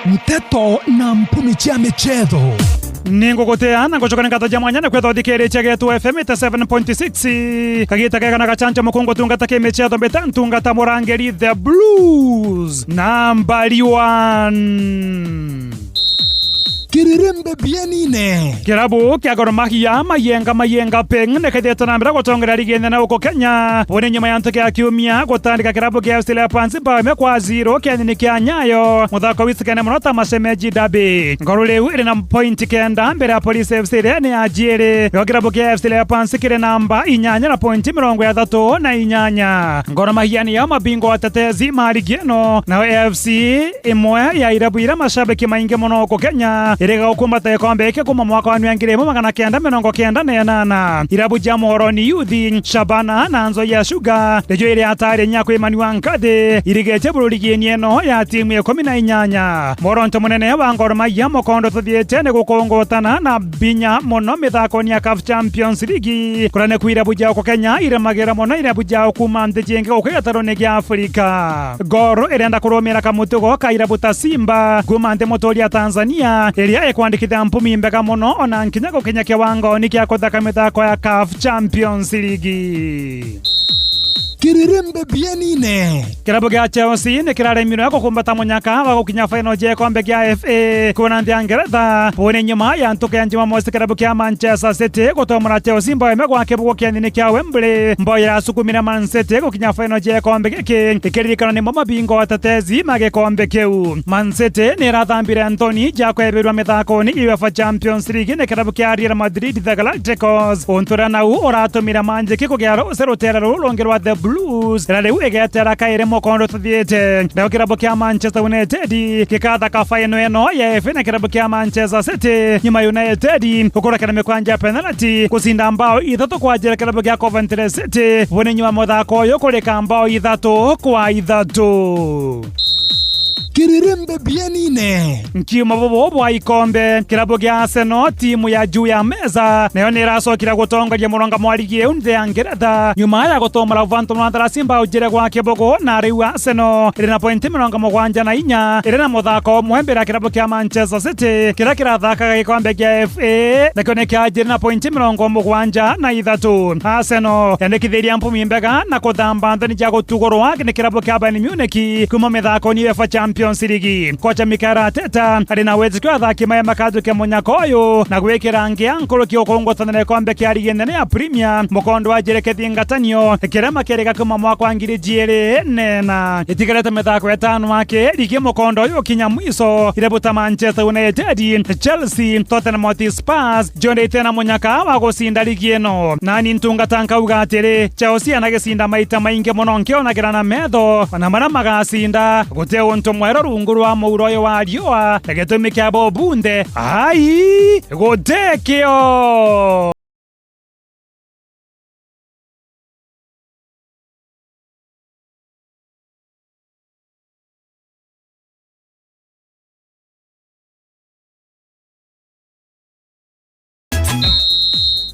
Mteto na mpumi chia michezo ninguguteana ngucukana ngataja mwanyana kwetho thikiriche getu FM 7.6 kagita kega na gachancha mukungu tungata ke michezo mbeta tungata Murangeri the Blues number 1 Kirirembe bienine kirabu kia Gor Mahia mayenga peng nekethete na mbira gutongera ligi nene uko Kenya bone nyuma ya ntoke ya kiumia gutandika kirabu kia FC Leopards mbame kwa 0 kianini kia Nyayo muthako wisikane munota masemeji dabi Gor leu iri na point kenda mbere ya Police FC ne ajire yo kirabu kia FC Leopards kire namba 8 na point 38 Gor Mahia ni ya mabingwa watetezi marigeno na FC imwe ya irabu ira mashabiki maingi muno uko Kenya irega ukumata ikombe eke kuma mwaka wa 1998 irabu ja Muhoroni Youth Shabana na Nzo ya Sugar rejo iri atari nyako Imani Wankade irigeche bururi eno ya timu ya 18 Moronto munene wa Gor Mahia mukondo tuthiete ne gukongotana na binya muno mithako ya CAF Champions League kurane ku irabu ja uko Kenya ire magera muno irabu ja kuma ndejenge ukigatarone gya Afrika Gor irenda kuromera kamutugo ka irabu ta Simba kuma ndemotoria Tanzania iria ekwandikithia mpumi mbega muno ona nkinya gukinya kiwango ni kia kuthaka mithako ya CAF Champions League Kirirembe bienine kirabu gia Chelsea ni kiraremiro yako kumbata munyaka wa gukinya final je kombe gia FA kuna ndia Ngeretha bone nyuma ya ntuke ya Jumamosi kirabu kia Manchester City gutomora Chelsea mboye megwa kibugo kia nini kia Wembley mboye asukumira Man City gukinya final je kombe giki ikiririkana ni mabingo watetezi mage kombe keu Man City ni rathambire Anthony jako ebirwa mithako ni UEFA Champions League ni kirabu kia Real Madrid the Galacticos ontura nau oratumira manjiki kugia rutera rulongerwa the Blues na leu egetera kaire mukondo tuthiete na kirabu kia Manchester United kikathaka final eno ya FA na kirabu kia Manchester City nyuma United gukora kana mekwanja penalty kusinda mbao 3 kwa jera kirabu kia Coventry City bone nyuma muthako yo kureka mbao 3 kwa 3 Kirirembe bienine nkiuma bobo wa ikombe kirabu gia Arsenal timu ya juu ya meza nayo niracokira gutongoria muronga mwarigi eunde ya Ngeretha nyuma ya gutomora Wolverhampton Simba ujire gwa kibogo na riu Arsenal iri na point 74 iri na muthako mwembera kirabu kia Manchester City kira kirathakaga gikombe gia FA na kone kia jiri na point 73 Arsenal yandikithiria mpumi mbega na kuthamba nthani ja gutugorwa ni kirabu kia Bayern Munich kuma mithako ni UEFA Champions League kocha Mikel Arteta arina wezi kwa thaki maya makadu ke munyakoyo na gwekera ngia nkuru ki okongotana na kombe kia ligi nene ya Premier mukondo wa jerekethi ngatanio kirema kereka kuma mwaka wa ngiri jiere nena itigareta methako etano wake ligi mukondo yo kinya mwiso irebuta Manchester United Chelsea Tottenham Hotspur jonde tena munyaka wa gusinda ligi eno nani ntungata ugatire Chelsea anagesinda maita maingi muno nkiona kirana metho na mara magasinda gute onto mwero rungu rwa muroyo wa riua gitumi kia bobunde ai gutekio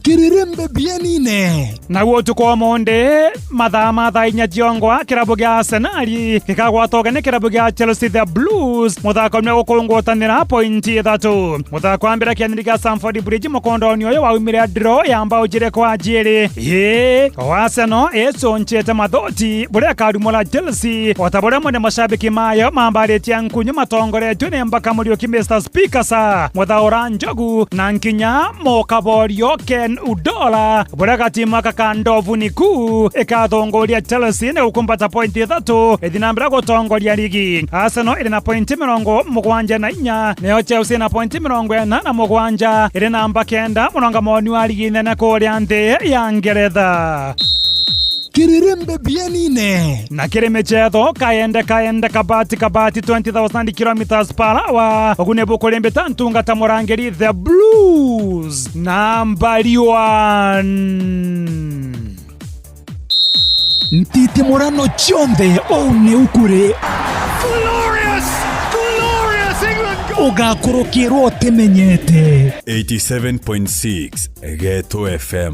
Kirirembe bienine na gutuko monde matha inya jiongwa kirabu gia Arsenal kikagwatoga ni kirabu gia Chelsea the Blues muthako ni gukungutanira point 3 muthako ambira kianiri gia Stamford Bridge mukondo ni oyo waumire draw yamba ujire kwa jiri Arsenal esonchete mathoti buria karumula Chelsea otabore mwene mashabiki mayo mambaretia nkunyu matongoretwe ne mbaka mulio ki Mr Speaker sa muthaura njogu na nkinya mokaborio Ken Udola buria gatima kakandovu niku ikathongoria Chelsea ne ukumbata point 3 ethinambira gutongoria ligi Arsenal iri na point 74 nayo Chelsea na point 47 iri namba 9 muronga moni wa ligi nene kuria nthi ya Ngeretha Kirirembe bienine na kiri mechetho kaende kabati 20,000 km/h ogune bukulembe tantungata Murangeri the Blues number 1 Ntiti Morano chombe one ukure Glorious England goal ugakurukirwo temenyete 87.6 Geto FM